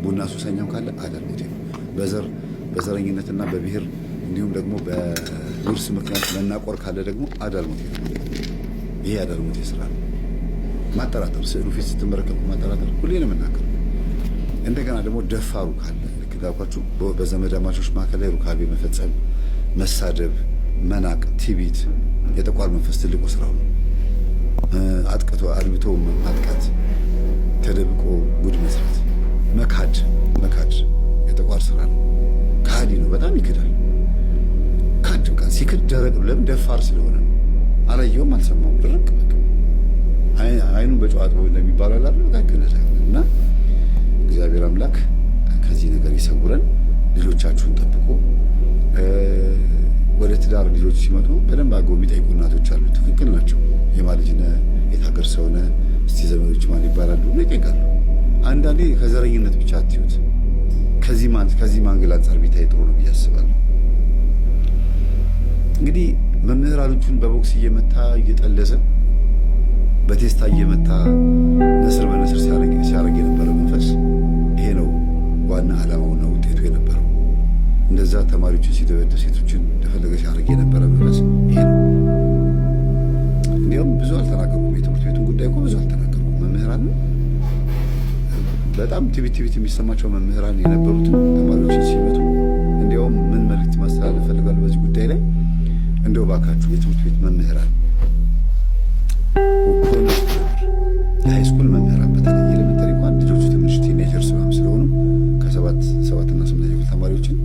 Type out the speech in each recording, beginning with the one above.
ቡና ሱሰኛም ካለ አዳልሞቴ ነው። በዘረኝነትና በብሔር እንዲሁም ደግሞ በውርስ ምክንያት መናቆር ካለ ደግሞ አዳልሞቴ ነው። ይሄ አዳልሞቴ ስራ ነው። ማጠራጠር፣ ስዕሉ ፊት ስትመለከቱ ማጠራጠር ሁሌ ነው የምናገረው። እንደገና ደግሞ ደፋሩ ካለ ልክ እንዳልኳችሁ በዘመዳማቾች መካከል ላይ ሩካቤ መፈጸም፣ መሳደብ፣ መናቅ፣ ትዕቢት የጠቋር መንፈስ ትልቁ ስራው ነው። አጥቅቶ አድብቶ ማጥቃት፣ ተደብቆ ጉድ መስራት፣ መካድ የጠቋር ስራ ነው። ከሃዲ ነው። በጣም ይክዳል። ካድ በቃ ሲክድ ደረቅ ነው። ለምን? ደፋር ስለሆነ ነው። አላየውም፣ አልሰማውም፣ ድርቅ በቃ አይኑን በጨው አጥቦ እንደሚባለው አላለ በቃ እና እግዚአብሔር አምላክ ከዚህ ነገር ይሰውረን። ልጆቻችሁን ጠብቆ ወደ ትዳር ልጆች ሲመጡ በደንብ አገው የሚጠይቁ እናቶች አሉ። ትክክል ናቸው። የማልጅነ የታገር ሰውነ እስቲ ዘመዶች ማን ይባላሉ ይጠይቃሉ። አንዳንዴ ከዘረኝነት ብቻ አትዩት። ከዚህ ማንገል አንጻር ቢታይ ጥሩ ነው ብዬ አስባለሁ። እንግዲህ መምህራኖቹን በቦክስ እየመታ እየጠለዘ በቴስታ እየመታ ነስር በነስር ሲያደርግ የነበረ መንፈስ ይሄ ነው ዋና ዓላማውና ውጤቱ የነበረው። እንደዛ ተማሪዎችን ሲደበድብ ሴቶችን እንደፈለገ ሲያደርግ የነበረ መንፈስ ይሄ ነው። እንዲያውም ብዙ አልተናገርኩም። የትምህርት ቤቱን ጉዳይ እኮ ብዙ አልተናገርኩም። መምህራን በጣም ትቢት የሚሰማቸው መምህራን የነበሩትን ተማሪዎችን ሲመቱ እንዲያውም ምን መልዕክት ማስተላለፍ እፈልጋለሁ በዚህ ጉዳይ ላይ እንደው ባካችሁ የትምህርት ቤት መምህራን የሃይስኩል መምህራን በተለይ ኤሌመንተሪ እንኳን ልጆቹ ትንሽ ቲኔጀርስ ስለሆኑ ከሰባትና ስምንተኛ ክፍል ተማሪዎችን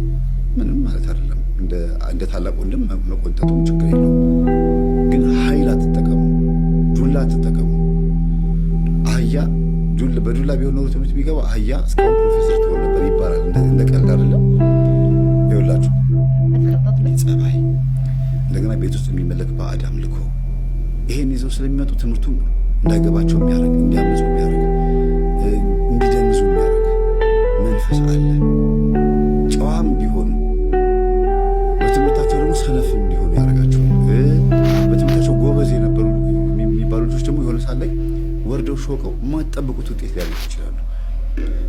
ምንም ማለት አይደለም። እንደ ታላቅ ወንድም መቆንጠጡም ችግር የለውም። ግን ኃይል አትጠቀሙ፣ ዱላ አትጠቀሙ። በዱላ ቢሆን ኖሮ ትምህርት የሚገባ አህያ እስካሁን ፕሮፌሰር ትሆን ነበር ይባላል። እንደ ቀልድ አይደለም። ይኸውላችሁ ጸባይ፣ እንደገና ቤት ውስጥ የሚመለክ ባዕድ አምልኮ ይሄን ይዘው ስለሚመጡ ትምህርቱን እንዳይገባቸው የሚያደርግ እንዲያመፁ የሚያደርግ እንዲደንዙ የሚያደርግ መንፈስ አለ። ጨዋም ቢሆኑ በትምህርታቸው ደግሞ ሰነፍ እንዲሆኑ ያደርጋቸው። በትምህርታቸው ጎበዝ የነበሩ የሚባሉ ልጆች ደግሞ የሆነ ሳት ላይ ወርደው ሾቀው የማትጠብቁት ውጤት ሊያገኙ ይችላሉ።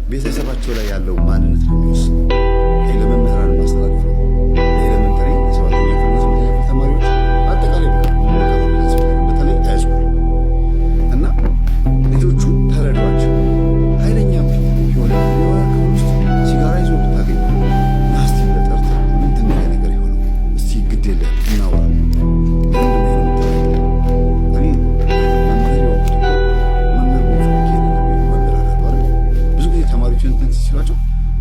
ቤተሰባቸው ላይ ያለው ማንነት ነው የሚወስነው። ለመምህራን ማስተላለፍ ነው። ለኤሌመንተሪ የሰባተኛ ክፍልና ስምንተኛ ክፍል ተማሪዎች አጠቃላይ በተለይ ሃይስኩል እና ልጆቹ ተረዷቸው። ኃይለኛ የሆነ ክፍል ውስጥ ሲጋራ ይዞ ብታገኝ ናስቲ በጠርተ ምንድን ነው ነገር የሆነው? እስቲ ግድ የለ እናውራ። ሲሏቸው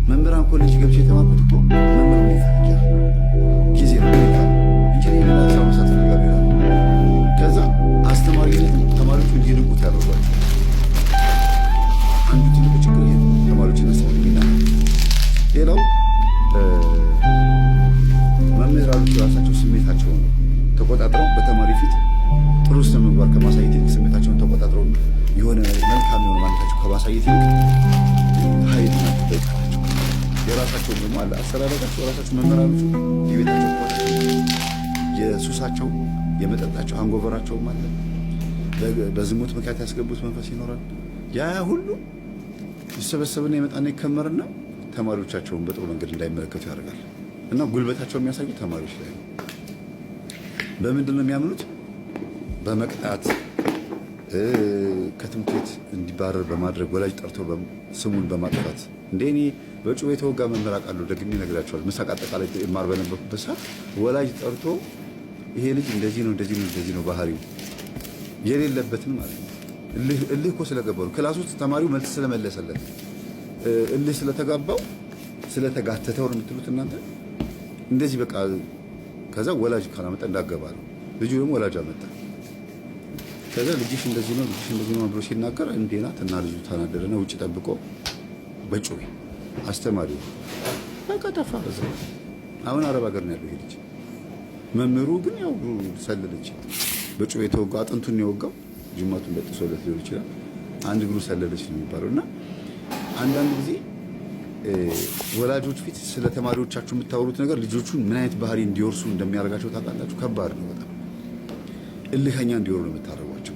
መምህራን ኮሌጅ ገብቼ የተማርኩት እኮ መምህር ነው ይፈልጋል ጊዜ ነው እንጂ ሌላ ስራ መስራት ይፈልጋል። ከዛ አስተማሪነት ተማሪዎቹ እንዲርቁት ያደርጓል። አንዱ ትልቁ ችግር ይሄ ተማሪዎችን አስተማሪና ሌላው መምህራኖቹ ራሳቸው ስሜታቸውን ተቆጣጥረው በተማሪ ፊት ጥሩ ስነ ምግባር ከማሳየት ይልቅ ስሜታቸውን ተቆጣጥረው የሆነ መልካም የሆነ ማለታቸው ከማሳየት ይልቅ ኃይል ናቸው። የራሳቸውን ደግሞ አለ አሰራራቸው ራሳቸው መምህራኖቹ የቤታቸው የሱሳቸው የመጠጣቸው አንጎበራቸውም አለ። በዝሙት ምክንያት ያስገቡት መንፈስ ይኖራል። ያ ሁሉ ይሰበሰብና ይመጣና ይከመርና ተማሪዎቻቸውን በጥሩ መንገድ እንዳይመለከቱ ያደርጋል። እና ጉልበታቸው የሚያሳዩ ተማሪዎች ላይ ነው። በምንድን ነው የሚያምኑት? በመቅጣት ከትምህርት ቤት እንዲባረር በማድረግ ወላጅ ጠርቶ ስሙን በማጥፋት እንደ እኔ በጩቤ የተወጋ መምህር አውቃለሁ። ደግሜ እነግራቸዋለሁ። ምሳቅ አጠቃላይ ማር በነበርኩበት ሰዓት ወላጅ ጠርቶ ይሄ ልጅ እንደዚህ ነው ባህሪው የሌለበትን ማለት ነው። እልህ እኮ ስለገባው ክላስ ውስጥ ተማሪው መልስ ስለመለሰለት እልህ ስለተጋባው ስለተጋተተው ነው የምትሉት እናንተ። እንደዚህ በቃ ከዛ ወላጅ ካላመጣ እንዳገባ ነው። ልጁ ደግሞ ወላጅ አመጣ። ከዛ ልጅሽ እንደዚህ ነው ብሎ ሲናገር እንዴ ናት እና ልጁ ተናደደና ውጭ ጠብቆ በጩቤ አስተማሪው በቃ ጠፋ። በዛ አሁን አረብ ሀገር ነው ያለው ይሄ ልጅ። መምህሩ ግን ያው ሰለለች። በጩቤ የተወጋው አጥንቱን የወጋው ጅማቱን በጥሶለት ሊሆን ይችላል። አንድ እግሩ ሰለለች ነው የሚባለው። እና አንዳንድ ጊዜ ወላጆች ፊት ስለ ተማሪዎቻችሁ የምታወሩት ነገር ልጆቹን ምን አይነት ባህሪ እንዲወርሱ እንደሚያደርጋቸው ታውቃላችሁ? ከባድ ነው በጣም። እልኸኛ እንዲሆኑ ነው የምታደርጓቸው።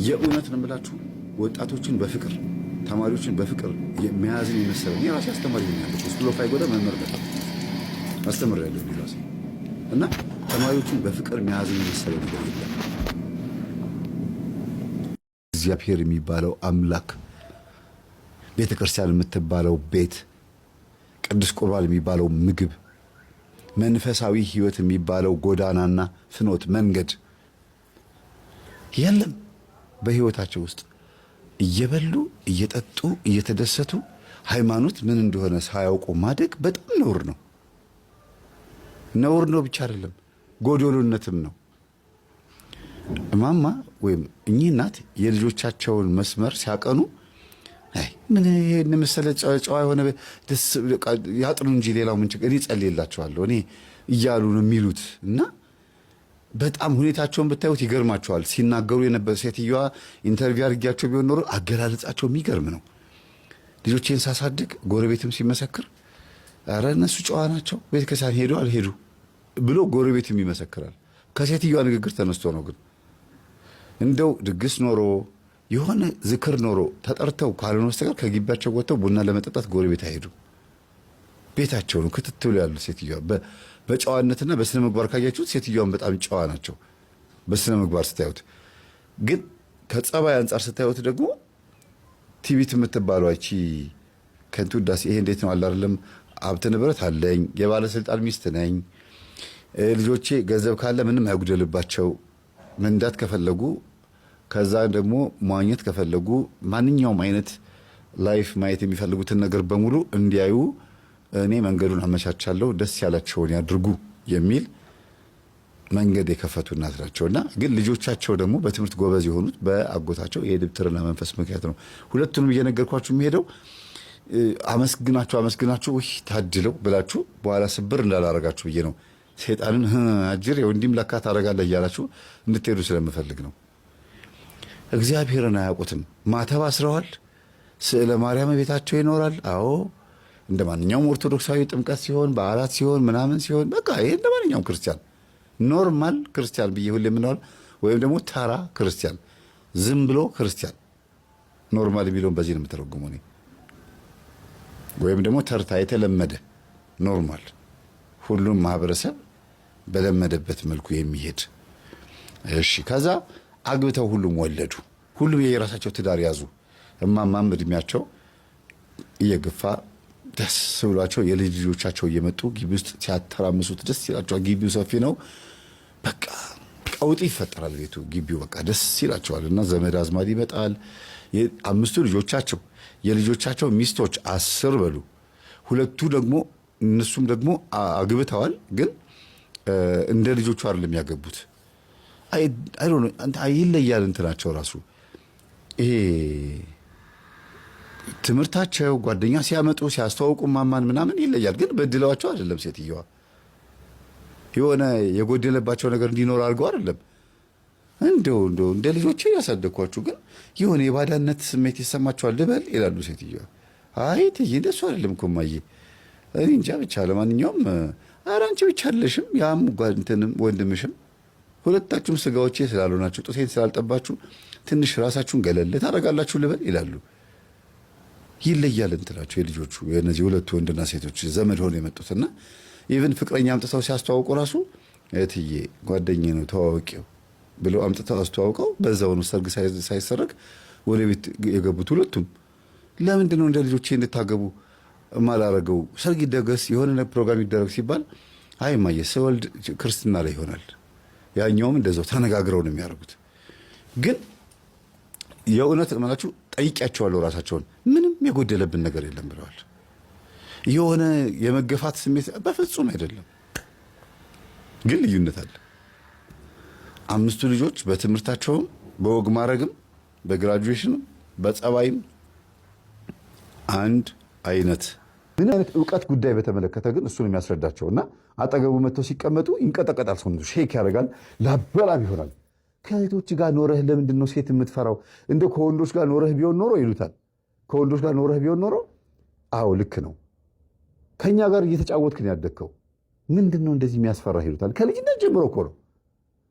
የእውነት ነው የምላችሁ። ወጣቶችን በፍቅር ተማሪዎችን በፍቅር መያዝን የመሰለ እኔ ራሴ አስተማሪ ሆኛለሁ። ስኩል ኦፍ አይጎዳ መምህር ነበር አስተምሬያለሁ ራሴ እና ተማሪዎችን በፍቅር መያዝን የመሰለ ነገር የለም። እግዚአብሔር የሚባለው አምላክ፣ ቤተ ክርስቲያን የምትባለው ቤት፣ ቅዱስ ቁርባን የሚባለው ምግብ፣ መንፈሳዊ ሕይወት የሚባለው ጎዳናና ፍኖት መንገድ የለም በሕይወታቸው ውስጥ። እየበሉ እየጠጡ እየተደሰቱ ሃይማኖት ምን እንደሆነ ሳያውቁ ማደግ በጣም ነውር ነው። ነውር ነው ብቻ አይደለም ጎዶሎነትም ነው። እማማ ወይም እኚህ እናት የልጆቻቸውን መስመር ሲያቀኑ አይ ምን ይሄን መሰለ ጨዋ የሆነ ደስ ያጥኑ እንጂ ሌላው ምን ችግር እኔ ጸልይላቸዋለሁ እኔ እያሉ ነው የሚሉት። እና በጣም ሁኔታቸውን ብታዩት ይገርማቸዋል። ሲናገሩ የነበረ ሴትዮዋ ኢንተርቪው አድርጊያቸው ቢሆን ኖሮ አገላለጻቸው የሚገርም ነው። ልጆቼን ሳሳድግ ጎረቤትም ሲመሰክር ኧረ እነሱ ጨዋ ናቸው፣ ቤተ ክርስቲያን ሄዱ አልሄዱ ብሎ ጎረቤትም ይመሰክራል። ከሴትዮዋ ንግግር ተነስቶ ነው። ግን እንደው ድግስ ኖሮ የሆነ ዝክር ኖሮ ተጠርተው ካልሆነ በስተቀር ከግቢያቸው ወጥተው ቡና ለመጠጣት ጎረቤት አይሄዱ። ቤታቸው ነው ክትት ብሎ ያሉ። ሴትዮዋ በጨዋነትና በስነ ምግባር ካያችሁት ሴትዮዋን በጣም ጨዋ ናቸው በስነ ምግባር ስታዩት። ግን ከጸባይ አንጻር ስታዩት ደግሞ ቲቪት የምትባለው እቺ ከንቱ ዳስ ይሄ እንዴት ነው አለ አይደለም፣ ሀብት ንብረት አለኝ፣ የባለስልጣን ሚስት ነኝ፣ ልጆቼ ገንዘብ ካለ ምንም አይጉደልባቸው፣ መንዳት ከፈለጉ ከዛ ደግሞ መዋኘት ከፈለጉ ማንኛውም አይነት ላይፍ ማየት የሚፈልጉትን ነገር በሙሉ እንዲያዩ እኔ መንገዱን አመቻቻለሁ፣ ደስ ያላቸውን ያድርጉ የሚል መንገድ የከፈቱ እናት ናቸውና ግን ልጆቻቸው ደግሞ በትምህርት ጎበዝ የሆኑት በአጎታቸው የድብትርና መንፈስ ምክንያት ነው። ሁለቱንም እየነገርኳችሁ የሚሄደው አመስግናችሁ ወይ ታድለው ብላችሁ በኋላ ስብር እንዳላረጋችሁ ብዬ ነው። ሰይጣንን አጅር እንዲህም ለካ ታደርጋለህ እያላችሁ እንድትሄዱ ስለምፈልግ ነው። እግዚአብሔርን አያውቁትም። ማተብ አስረዋል። ስዕለ ማርያም ቤታቸው ይኖራል። አዎ እንደ ማንኛውም ኦርቶዶክሳዊ ጥምቀት ሲሆን በዓላት ሲሆን ምናምን ሲሆን በቃ ይሄ እንደ ማንኛውም ክርስቲያን ኖርማል ክርስቲያን ብዬ ሁሌ የምንለው ወይም ደግሞ ተራ ክርስቲያን ዝም ብሎ ክርስቲያን ኖርማል የሚለውን በዚህ ነው የምተረጉመው እኔ። ወይም ደግሞ ተርታ የተለመደ ኖርማል ሁሉም ማህበረሰብ በለመደበት መልኩ የሚሄድ እሺ። ከዛ አግብተው ሁሉም ወለዱ። ሁሉም የራሳቸው ትዳር ያዙ። እማማም እድሜያቸው እየገፋ ደስ ብሏቸው የልጅ ልጆቻቸው እየመጡ ግቢ ውስጥ ሲያተራምሱት ደስ ይላቸዋል። ግቢው ሰፊ ነው። በቃ ቀውጢ ይፈጠራል ቤቱ ግቢው በቃ ደስ ይላቸዋል። እና ዘመድ አዝማድ ይመጣል። አምስቱ ልጆቻቸው የልጆቻቸው ሚስቶች 10 በሉ። ሁለቱ ደግሞ እነሱም ደግሞ አግብተዋል። ግን እንደ ልጆቹ አይደለም ያገቡት። ይለያል እንትናቸው ራሱ ይሄ ትምህርታቸው ጓደኛ ሲያመጡ ሲያስተዋውቁ ማማን ምናምን ይለያል። ግን በድለዋቸው አይደለም። ሴትዮዋ የሆነ የጎደለባቸው ነገር እንዲኖር አድርገው አይደለም። እንደው እንደ ልጆቼ ያሳደግኳችሁ ግን የሆነ የባዳነት ስሜት ይሰማቸዋል ልበል ይላሉ ሴትዮዋ። አይ ትይ እንደሱ አይደለም እኮ እማዬ እኔ እንጃ ብቻ ለማንኛውም ኧረ አንቺ ብቻ አለሽም ያም እንትንም ወንድምሽም ሁለታችሁም ስጋዎቼ ስላልሆናችሁ ጡቴን ስላልጠባችሁ ትንሽ ራሳችሁን ገለል ታደርጋላችሁ ልበል ይላሉ። ይለያል እንትናቸው የልጆቹ የነዚህ ሁለቱ ወንድና ሴቶች ዘመድ ሆነው የመጡትና ኢቭን ፍቅረኛ አምጥተው ሲያስተዋውቁ ራሱ እትዬ ጓደኛዬ ነው ተዋወቂው ብለው አምጥተው አስተዋውቀው በዛው ነው ሰርግ ሳይሰረግ ወደ ቤት የገቡት ሁለቱም። ለምንድን ነው እንደ ልጆቼ እንድታገቡ ማላረገው? ሰርግ ይደገስ የሆነ ፕሮግራም ይደረግ ሲባል አይ እማዬ ስወልድ ክርስትና ላይ ይሆናል። ያኛውም እንደዛው ተነጋግረው ነው የሚያደርጉት። ግን የእውነት እመናችሁ ጠይቂያቸዋለሁ ራሳቸውን ምንም የጎደለብን ነገር የለም ብለዋል። የሆነ የመገፋት ስሜት በፍጹም አይደለም። ግን ልዩነት አለ። 5 ልጆች በትምህርታቸውም በወግ ማድረግም በግራጁዌሽንም በጸባይም አንድ አይነት ምን አይነት እውቀት ጉዳይ በተመለከተ ግን እሱን የሚያስረዳቸው እና አጠገቡ መጥተው ሲቀመጡ ይንቀጠቀጣል። ሰውነቱ ሼክ ያደርጋል፣ ላበላብ ይሆናል። ከሴቶች ጋር ኖረህ ለምንድን ነው ሴት የምትፈራው? እንደ ከወንዶች ጋር ኖረህ ቢሆን ኖሮ ይሉታል። ከወንዶች ጋር ኖረህ ቢሆን ኖሮ አዎ ልክ ነው፣ ከኛ ጋር እየተጫወትክን ያደግከው ምንድን ነው እንደዚህ የሚያስፈራህ ይሉታል። ከልጅነት ጀምሮ እኮ ነው፣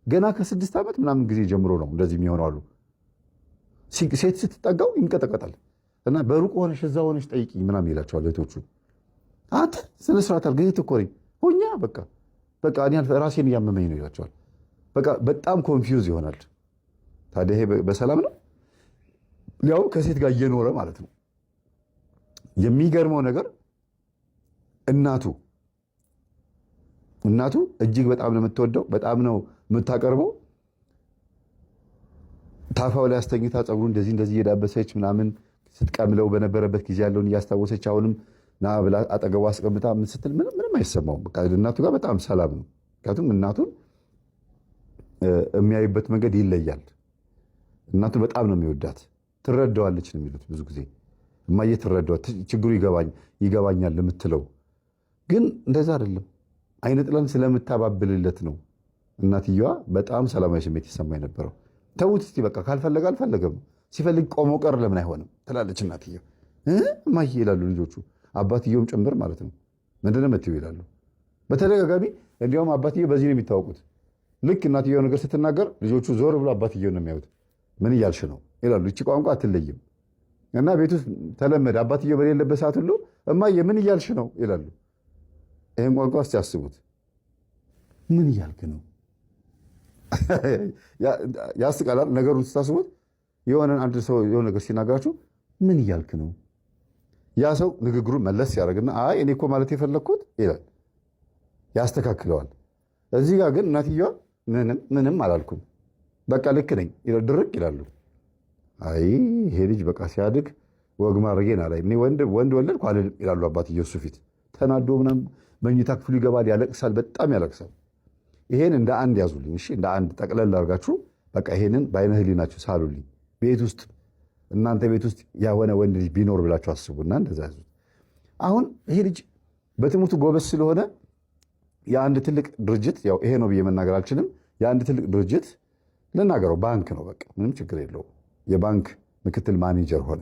ገና ከ6 ዓመት ምናምን ጊዜ ጀምሮ ነው እንደዚህ የሚሆነው አሉ። ሴት ስትጠጋው ይንቀጠቀጣል። እና በሩቅ ሆነሽ እዛ ሆነሽ ጠይቂኝ ምናምን ይላቸዋል እህቶቹ። አንተ ስነ ስርዓት አልገኝ ትኮሪ ሆኛ በቃ እኔ ራሴን እያመመኝ ነው ይላቸዋል። በቃ በጣም ኮንፊውዝ ይሆናል። ታዲያ ይሄ በሰላም ነው? ሊያውም ከሴት ጋር እየኖረ ማለት ነው። የሚገርመው ነገር እናቱ እጅግ በጣም ነው የምትወደው፣ በጣም ነው የምታቀርበው። ታፋው ላይ አስተኝታ ፀጉሩ እንደዚህ እየዳበሰች ምናምን ስትቀምለው በነበረበት ጊዜ ያለውን እያስታወሰች አሁንም ና ብላ አጠገቡ አስቀምጣ ምን ስትል ምንም አይሰማውም። በቃ እናቱ ጋር በጣም ሰላም ነው። ምክንያቱም እናቱን የሚያዩበት መንገድ ይለያል። እናቱ በጣም ነው የሚወዳት፣ ትረዳዋለች ነው የሚሉት ብዙ ጊዜ። እማዬ ትረዳዋል፣ ችግሩ ይገባኛል የምትለው ግን እንደዛ አይደለም። አይነ ጥላን ስለምታባብልለት ነው እናትየዋ በጣም ሰላማዊ ስሜት ይሰማኝ ነበረው። ተውት እስቲ በቃ ካልፈለገ አልፈለገም፣ ሲፈልግ ቆሞ ቀር ለምን አይሆንም ትላለች እናትየው። እማዬ ይላሉ ልጆቹ፣ አባትየውም ጭምር ማለት ነው። ምንድን ነው የምትይው ይላሉ በተደጋጋሚ። እንዲያውም አባትየው በዚህ ነው የሚታወቁት። ልክ እናትየው ነገር ስትናገር ልጆቹ ዞር ብሎ አባትየው ነው የሚያዩት። ምን እያልሽ ነው ይላሉ። እቺ ቋንቋ አትለይም እና ቤት ውስጥ ተለመደ። አባትየው በሌለበት ሰዓት ሁሉ እማዬ ምን እያልሽ ነው ይላሉ። ይህን ቋንቋ እስቲ ያስቡት። ምን እያልክ ነው? ያስቃላል ነገሩን ስታስቡት። የሆነ አንድ ሰው የሆነ ነገር ሲናገራችሁ ምን እያልክ ነው? ያ ሰው ንግግሩን መለስ ያደርግና አይ እኔ እኮ ማለት የፈለግኩት ይላል፣ ያስተካክለዋል። እዚህ ጋር ግን እናትየዋ ምንም አላልኩም በቃ ልክ ነኝ ድርቅ ይላሉ። አይ ይሄ ልጅ በቃ ሲያድግ ወግ ማድረጌን አላይም፣ እኔ ወንድ ወለድኩ አልልም ይላሉ አባትየው እሱ ፊት። ተናዶ ምናምን መኝታ ክፍሉ ይገባል፣ ያለቅሳል፣ በጣም ያለቅሳል። ይሄን እንደ አንድ ያዙልኝ እሺ፣ እንደ አንድ ጠቅለል አድርጋችሁ በቃ ይሄንን በአይነ ህሊናችሁ ሳሉልኝ። ቤት ውስጥ እናንተ ቤት ውስጥ ያሆነ ወንድ ልጅ ቢኖር ብላችሁ አስቡና እንደዛ ያዙት። አሁን ይሄ ልጅ በትምህርቱ ጎበዝ ስለሆነ የአንድ ትልቅ ድርጅት ያው ይሄ ነው ብዬ መናገር አልችልም። የአንድ ትልቅ ድርጅት ልናገረው ባንክ ነው፣ በቃ ምንም ችግር የለውም። የባንክ ምክትል ማኔጀር ሆነ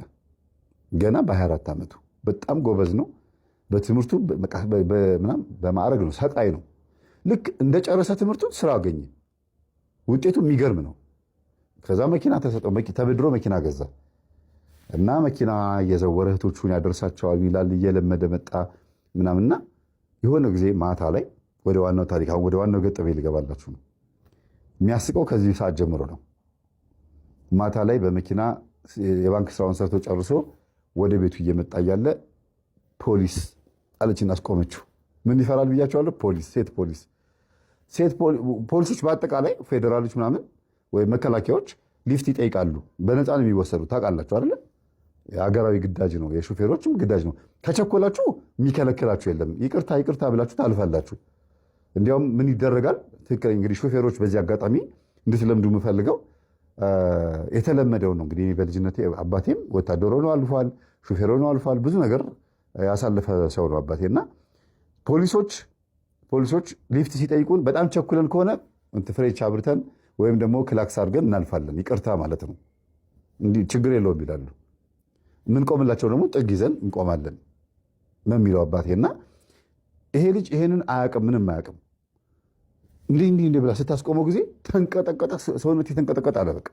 ገና በ24 ዓመቱ። በጣም ጎበዝ ነው በትምህርቱ፣ በማዕረግ ነው፣ ሰቃይ ነው። ልክ እንደጨረሰ ትምህርቱን ስራ አገኘ። ውጤቱ የሚገርም ነው። ከዛ መኪና ተሰጠው፣ ተበድሮ መኪና ገዛ እና መኪና እየዘወረ እህቶቹን ያደርሳቸዋል ይላል። እየለመደ መጣ ምናምንና የሆነ ጊዜ ማታ ላይ ወደ ዋናው ታሪክ፣ አሁን ወደ ዋናው ገጠሜ ልገባላችሁ ነው። የሚያስቀው ከዚህ ሰዓት ጀምሮ ነው። ማታ ላይ በመኪና የባንክ ስራውን ሰርቶ ጨርሶ ወደ ቤቱ እየመጣ እያለ ፖሊስ አለችና አስቆመችው። ምን ይፈራል ብያቸዋለሁ? ፖሊስ፣ ሴት ፖሊሶች በአጠቃላይ ፌዴራሎች ምናምን ወይም መከላከያዎች ሊፍት ይጠይቃሉ። በነፃ ነው የሚወሰዱ ታውቃላችሁ አይደለ? የሀገራዊ ግዳጅ ነው፣ የሹፌሮችም ግዳጅ ነው። ከቸኮላችሁ የሚከለክላችሁ የለም። ይቅርታ ብላችሁ ታልፋላችሁ። እንዲያውም ምን ይደረጋል? ትክክል እንግዲህ ሹፌሮች በዚህ አጋጣሚ እንድትለምዱ የምፈልገው የተለመደው ነው። እንግዲህ በልጅነቴ አባቴም ወታደር ሆኖ አልፏል፣ ሹፌር ሆኖ አልፏል። ብዙ ነገር ያሳለፈ ሰው ነው አባቴ። እና ፖሊሶች ሊፍት ሲጠይቁን በጣም ቸኩለን ከሆነ ፍሬቻ አብርተን ወይም ደግሞ ክላክስ አድርገን እናልፋለን። ይቅርታ ማለት ነው፣ እንዲህ ችግር የለውም ይላሉ። የምንቆምላቸው ደግሞ ጥግ ይዘን እንቆማለን ነው የሚለው አባቴ። እና ይሄ ልጅ ይሄንን አያውቅም፣ ምንም አያውቅም። እንዲህ ብላ ስታስቆመው ጊዜ ተንቀጠቀጠ፣ ሰውነት የተንቀጠቀጠ አለ። በቃ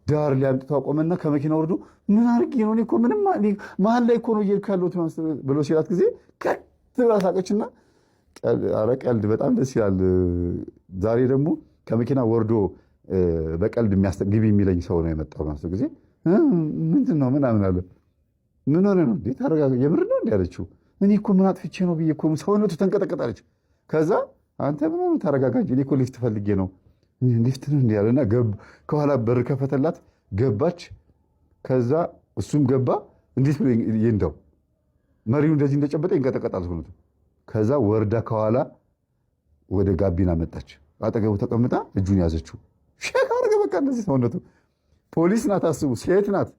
ዳር ላይ አምጥተው አቆመና ከመኪና ወርዶ ምን አድርጌ ነው እኔ እኮ ምንም መሀል ላይ እኮ ነው እየሄድኩ ያለሁት ብሎ ሲላት ጊዜ ከት ብላ ሳቀችና ኧረ ቀልድ በጣም ደስ ይላል። ዛሬ ደግሞ ከመኪና ወርዶ በቀልድ ግቢ የሚለኝ ሰው ነው የመጣው ማለት ጊዜ ምንድን ነው ምናምን አለ። ምን ሆነ ነው እንዴ? ታረጋጋ የምር ነው እንዴ አለችው። እኔ እኮ ምን አጥፍቼ ነው ብዬ እኮ ሰውነቱ ተንቀጠቀጣለች። ከዛ አንተ ምን ሆነ ታረጋጋ እንጂ እኔ እኮ ሊፍት ፈልጌ ነው። ሊፍት ነው እንዴ ያለና ከኋላ በር ከፈተላት፣ ገባች። ከዛ እሱም ገባ። እንዴት ብሎ ይንዳው መሪው እንደዚህ እንደጨበጠ ይንቀጠቀጣል ሰውነቱ። ከዛ ወርዳ ከኋላ ወደ ጋቢና መጣች። አጠገቡ ተቀምጣ እጁን ያዘችው። ሼክ አረገ። በቃ እንደዚህ ሰውነቱ። ፖሊስ ናት፣ አስቡ፣ ሴት ናት።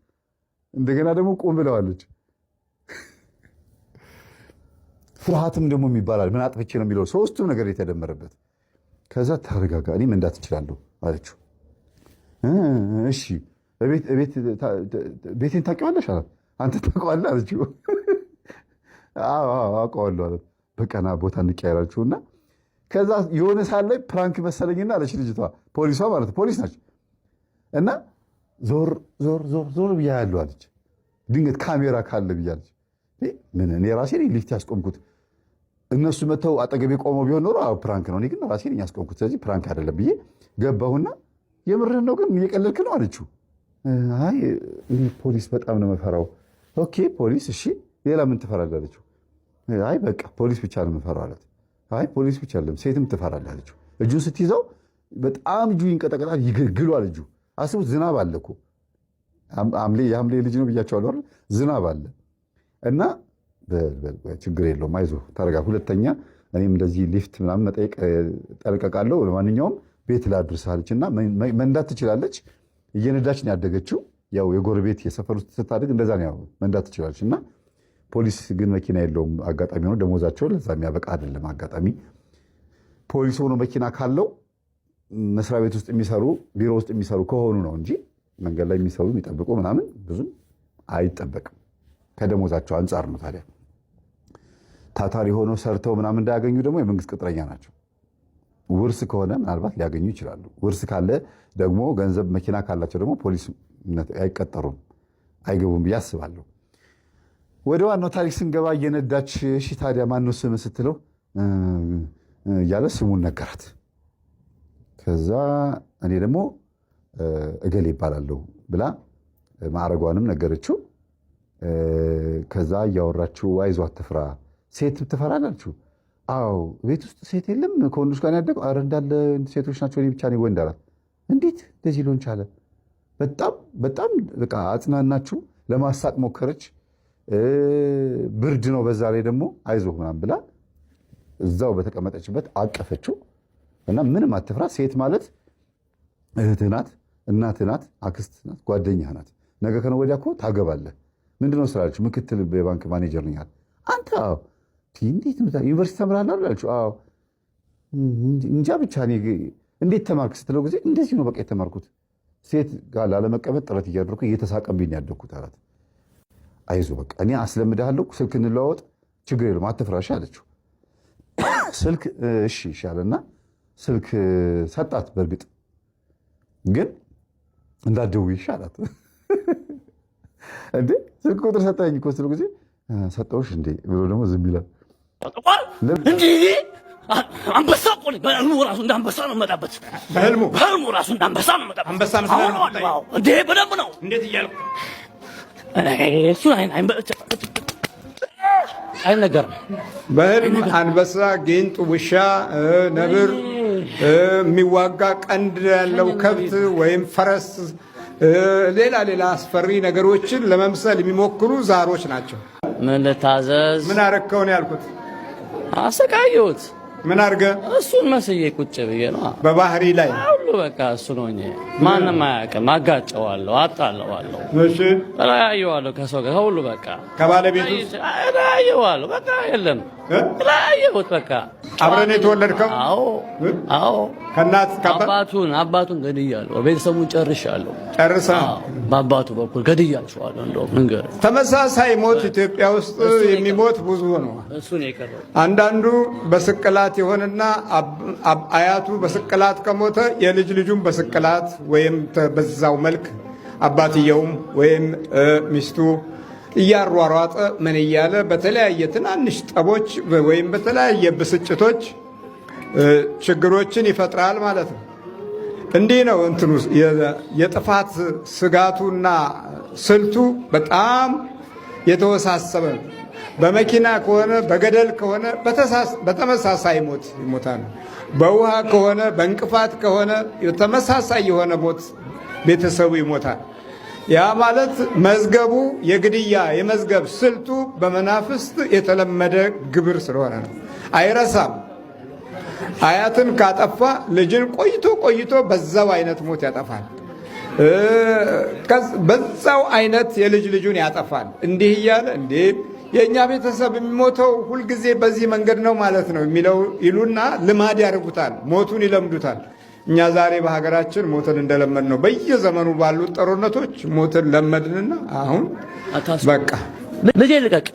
እንደገና ደግሞ ቁም ብለዋለች። ፍርሃትም ደግሞ ይባላል። ምን አጥፍቼ ነው የሚለው ሶስቱም ነገር የተደመረበት። ከዛ ታረጋጋ፣ እኔም እንዳት እችላለሁ አለችው። እሺ ቤቴን ታውቂዋለሽ አላት። አንተ ታውቀዋለህ አለችው። አውቀዋለሁ አላት። በቃ ና ቦታ እንቀያየራችሁና ከዛ የሆነ ሰዓት ላይ ፕራንክ መሰለኝና አለች ልጅቷ፣ ፖሊሷ ማለት ፖሊስ ናቸው። እና ዞር ብያ ያለው አለች። ድንገት ካሜራ ካለ ብያለች። ምን እኔ ራሴ ነኝ ሊፍት ያስቆምኩት። እነሱ መተው አጠገቤ ቆመው ቢሆን ኖሮ ፕራንክ ነው፣ እኔ ግን ራሴ ነኝ ያስቆምኩት። ስለዚህ ፕራንክ አይደለም ብዬ ገባሁና የምርህን ነው ግን እየቀለድክ ነው አለችው። አይ እኔ ፖሊስ በጣም ነው የምፈራው። ኦኬ ፖሊስ እሺ፣ ሌላ ምን ትፈራለህ አለችው። አይ በቃ ፖሊስ ብቻ ነው የምፈራው አላት። አይ ፖሊስ ብቻ አይደለም ሴትም ትፈራለህ አለችው። እጁን ስትይዘው በጣም እጁ ይንቀጠቀጣል፣ ይግሏል እጁ። አስቡት፣ ዝናብ አለ እኮ የሐምሌ ልጅ ነው ብያቸዋለሁ አይደል? ዝናብ አለ እና ችግር የለውም አይዞህ ተረጋ፣ ሁለተኛ እኔም እንደዚህ ሊፍት ምናምን መጠየቅ ጠነቀቃለሁ፣ ለማንኛውም ቤት ላድርስህ አለች እና መንዳት ትችላለች። እየነዳች ነው ያደገችው። ያው የጎረቤት የሰፈር ውስጥ ስታድግ እንደዛ ነው መንዳት ትችላለች። እና ፖሊስ ግን መኪና የለውም። አጋጣሚ ሆኖ ደሞዛቸው ለዛ የሚያበቃ አይደለም። አጋጣሚ ፖሊስ ሆኖ መኪና ካለው መስሪያ ቤት ውስጥ የሚሰሩ ቢሮ ውስጥ የሚሰሩ ከሆኑ ነው እንጂ መንገድ ላይ የሚሰሩ የሚጠብቁ ምናምን ብዙም አይጠበቅም። ከደሞዛቸው አንጻር ነው። ታዲያ ታታሪ ሆኖ ሰርተው ምናምን እንዳያገኙ ደግሞ የመንግስት ቅጥረኛ ናቸው። ውርስ ከሆነ ምናልባት ሊያገኙ ይችላሉ። ውርስ ካለ ደግሞ ገንዘብ መኪና ካላቸው ደግሞ ፖሊስ አይቀጠሩም፣ አይገቡም ብዬ አስባለሁ። ወደ ዋናው ታሪክ ስንገባ እየነዳች እሺ ታዲያ ማነው ስም ስትለው እያለ ስሙን ነገራት። ከዛ እኔ ደግሞ እገሌ ይባላለሁ ብላ ማዕረጓንም ነገረችው። ከዛ እያወራችሁ አይዞህ አትፍራ፣ ሴት ትፈራላችሁ? አዎ ቤት ውስጥ ሴት የለም ከወንዶች ጋር ያደገው? ኧረ እንዳለ ሴቶች ናቸው፣ እኔ ብቻ ነኝ ወንድ አላት። እንዴት እንደዚህ ሊሆን ቻለ? በጣም በቃ አጽናናችሁ፣ ለማሳቅ ሞከረች። ብርድ ነው በዛ ላይ ደግሞ አይዞህ ምናምን ብላ እዛው በተቀመጠችበት አቀፈችው እና ምንም አትፍራ፣ ሴት ማለት እህትህ ናት፣ እናትህ ናት፣ አክስትህ ናት፣ ጓደኛህ ናት። ነገ ከነገ ወዲያ እኮ ታገባለህ። ምንድነው ስራችሁ? ምክትል የባንክ ማኔጀር ነኝ አለ። አንተ አዎ እንዴት ነው ዩኒቨርሲቲ ተምራለህ አላችሁ? አዎ እንጃ ብቻ እኔ እንዴት ተማርክ ስትለው ጊዜ እንደዚህ ነው በቃ የተማርኩት፣ ሴት ጋር ላለመቀመጥ ጥረት እያደረኩ እየተሳቀምብኝ ያደግኩት አላት። አይዞህ በቃ እኔ አስለምድሃለሁ፣ ስልክ እንለዋወጥ፣ ችግር የለም አትፍራሽ አለችው። ስልክ እሺ ይሻለና ስልክ ሰጣት። በእርግጥ ግን እንዳትደውይ አላት። እንዴ ስልክ ቁጥር ሰጠኝ እኮ ስትለው ጊዜ ሰጠውሽ እንዴ ብሎ ደግሞ ዝም ይላል። እንዴ አንበሳ እኮ በህልሙ ራሱ እንደ አንበሳ ነው የምመጣበት። በህልሙ ራሱ እንደ አንበሳ ነው የምመጣበት። አንበሳ ነው እንዴ? በደንብ ነው። እንዴት እያልኩ እሱን አይነገርም። በህልም አንበሳ፣ ጊንጥ፣ ውሻ፣ ነብር፣ የሚዋጋ ቀንድ ያለው ከብት ወይም ፈረስ፣ ሌላ አስፈሪ ነገሮችን ለመምሰል የሚሞክሩ ዛሮች ናቸው። ምን ልታዘዝ? ምን አረከው ነው ያልኩት? አሰቃየሁት። ምን አርገ? እሱን መስዬ ቁጭ ብዬ ነው። በባህሪ ላይ ሁሉ በቃ እሱ ነው እንጂ ማንም አያውቅም። አጋጨዋለሁ፣ አጣለዋለሁ፣ እሺ ተለያየዋለሁ ከሰው ጋር ሁሉ በቃ ከባለቤቱ ተለያየዋለሁ። በቃ የለም ተለያየሁት። በቃ አብረን የተወለድከው? አዎ ከእናት አባቱን ገድያለሁ። ቤተሰቡን ጨርሻለሁ። ጨርሳ በአባቱ በኩል ገድያቸዋለሁ። እንደውም ንገር ተመሳሳይ ሞት ኢትዮጵያ ውስጥ የሚሞት ብዙ ነው። እሱ ነው የቀረው። አንዳንዱ በስቅላት የሆነና አያቱ በስቅላት ከሞተ የልጅ ልጁም በስቅላት ወይም በዛው መልክ አባትየውም ወይም ሚስቱ እያሯሯጠ ምን እያለ በተለያየ ትናንሽ ጠቦች ወይም በተለያየ ብስጭቶች ችግሮችን ይፈጥራል ማለት ነው። እንዲህ ነው እንትኑ የጥፋት ስጋቱና ስልቱ በጣም የተወሳሰበ ነው። በመኪና ከሆነ በገደል ከሆነ በተመሳሳይ ሞት ይሞታል። በውሃ ከሆነ በእንቅፋት ከሆነ ተመሳሳይ የሆነ ሞት ቤተሰቡ ይሞታል። ያ ማለት መዝገቡ የግድያ የመዝገብ ስልቱ በመናፍስት የተለመደ ግብር ስለሆነ ነው። አይረሳም። አያትን ካጠፋ ልጅን ቆይቶ በዛው አይነት ሞት ያጠፋል። በዛው አይነት የልጅ ልጁን ያጠፋል። እንዲህ እያለ እንዴ የእኛ ቤተሰብ የሚሞተው ሁልጊዜ በዚህ መንገድ ነው ማለት ነው የሚለው ይሉና ልማድ ያደርጉታል። ሞቱን ይለምዱታል። እኛ ዛሬ በሀገራችን ሞትን እንደለመድ ነው። በየዘመኑ ባሉት ጦርነቶች ሞትን ለመድንና አሁን በቃ ልጄ ልቀቅ፣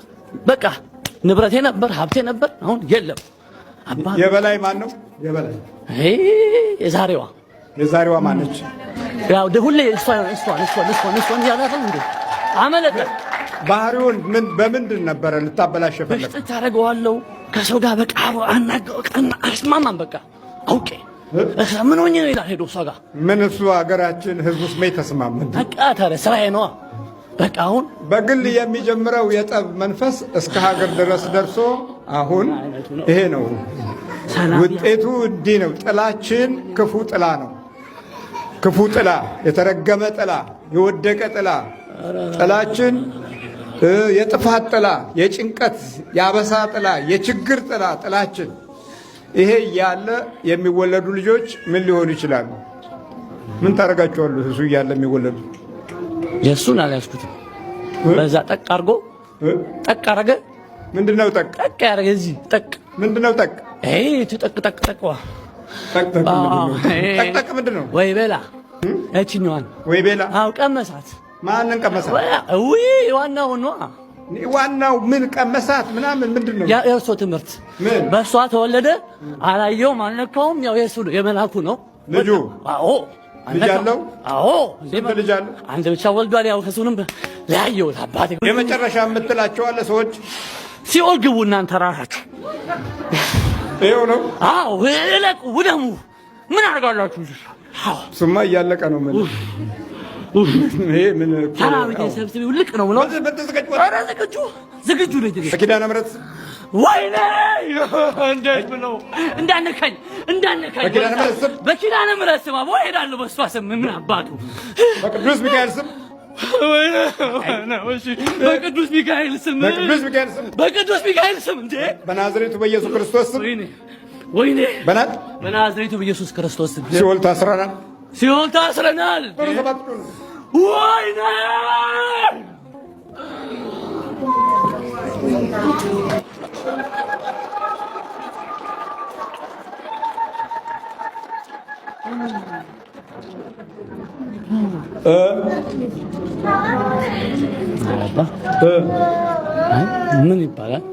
በቃ ንብረቴ ነበር ሀብቴ ነበር አሁን የለም። የበላይ ማን ነው? የበላይ የዛሬዋ ማነች? ያው ሁሌ እሷን ያላታል እንዴ አመለጠ ባህሪውን በምንድን ነበረ ልታበላሽ ፈለግ? በሽታ ታደርገዋለሁ ከሰው ጋር በቃ አስማማም በቃ አውቄ ምን ሆኜ ነው ይላል ሄዶ እሷ ጋር ምን እሱ ሀገራችን ህዝብ ውስጥ ምን ተስማምን በቃ ታዲያ ስራዬ ነዋ። በቃ አሁን በግል የሚጀምረው የጠብ መንፈስ እስከ ሀገር ድረስ ደርሶ አሁን ይሄ ነው ውጤቱ። እንዲህ ነው። ጥላችን ክፉ ጥላ ነው። ክፉ ጥላ፣ የተረገመ ጥላ፣ የወደቀ ጥላ፣ ጥላችን የጥፋት ጥላ፣ የጭንቀት የአበሳ ጥላ፣ የችግር ጥላ ጥላችን። ይሄ እያለ የሚወለዱ ልጆች ምን ሊሆኑ ይችላሉ? ምን ታደርጋቸዋሉ? እሱ እያለ የሚወለዱ የእሱን አልያዝኩትም። በዛ ጠቅ አድርጎ ጠቅ አረገ። ምንድነው ጠቅ? ጠቅ ያረገ እዚህ ጠቅ ምንድነው ጠቅ? ጠቅ ጠቅ ጠቅዋ ጠቅ ምንድነው? ወይ ቤላ እቺኛዋን ወይ ቤላ። አው ቀመሳት። ማንን ቀመሳት? ወይ ዋናው ነው። ዋናው ምን ቀመሳት ምናምን ምንድነው? የእርሶ ትምህርት በእሷ ተወለደ። አላየውም፣ አልነካውም። ያው የእሱ የመላኩ ነው ልጁ። አዎ ልጅ አለው። አዎ ስንት ልጅ አለው? አንድ ብቻ ወልዷል። ያው ከሱንም ለያየው አባቴ። የመጨረሻ የምትላቸው አለ ሰዎች ሲኦል ግቡ እናንተ ራሳችሁ። ይኸው ነው። አዎ እለቁ፣ ውደሙ። ምን አድርጋላችሁ? አዎ ስማ እያለቀ ነው። ምን ይሄ ምን ታራዊት ሰብስቢ ልቅ ነው ብሎ ዝግጁ ነኝ። ኪዳነ ምሕረት ወይኔ እንዴት ብለው እንዳነካኝ በኪዳነ ምሕረት ስም አቦ ሄዳለሁ። በእሷ ስም ምን አባቱ በቅዱስ ሚካኤል ስም በቅዱስ ሚካኤል ስም እንዴ በናዝሬቱ በኢየሱስ ክርስቶስ ስም ወይኔ በናዝሬቱ በኢየሱስ ክርስቶስ ስም ሲኦል ታስረናል። ወይኔ ምን ይባላል?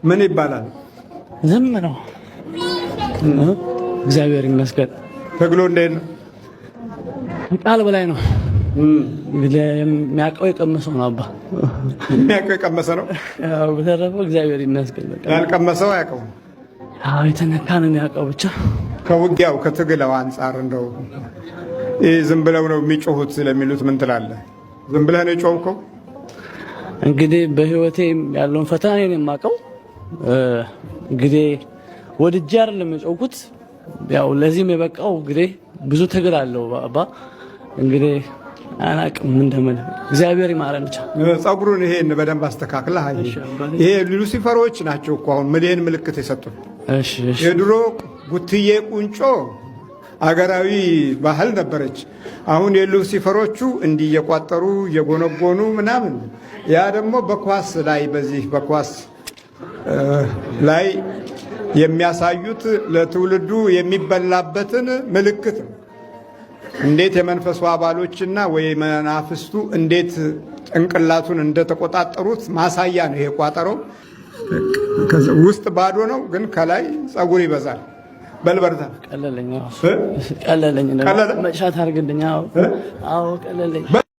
ምን ይባላል? ዝም ነው። እግዚአብሔር ይመስገን። ትግሉ እንዴት ነው? ቃል በላይ ነው። የሚያውቀው የቀመሰው ነው። አባ የሚያውቀው የቀመሰ ነው። ያው በተረፈው እግዚአብሔር ይመስገን። በቃ ያልቀመሰው አያውቀውም። ያው የተነካ ነው የሚያውቀው ብቻ። ከውጊያው ከትግለው አንጻር እንደው ዝም ብለው ነው የሚጮሁት ስለሚሉት ምን ትላለህ? ዝም ብለህ ነው የጮህከው? እንግዲህ በህይወቴ ያለውን ፈተና እኔ ነኝ የማውቀው። እንግዲህ ወድጄ አይደለም የጮህኩት። ያው ለዚህም የበቃው እንግዲህ ብዙ ትግል አለው አባ። እንግዲህ አናቅም እንደምን እግዚአብሔር ይማረን ብቻ። ጸጉሩን ይሄን በደንብ አስተካክለህ ይሄ ሉሲፈሮች ናቸው እኮ አሁን ምን ምልክት የሰጡን። እሺ የድሮ ጉትዬ ቁንጮ አገራዊ ባህል ነበረች። አሁን የሉሲፈሮቹ እንዲህ እየቋጠሩ እየጎነጎኑ ምናምን፣ ያ ደግሞ በኳስ ላይ በዚህ በኳስ ላይ የሚያሳዩት ለትውልዱ የሚበላበትን ምልክት ነው። እንዴት የመንፈሱ አባሎችና ወይ መናፍስቱ እንዴት ጭንቅላቱን እንደተቆጣጠሩት ማሳያ ነው። ይሄ ቋጠሮ ውስጥ ባዶ ነው፣ ግን ከላይ ጸጉር ይበዛል። በልበርታ ቀለለኝ መሻት አድርግልኝ። አዎ ቀለለኝ።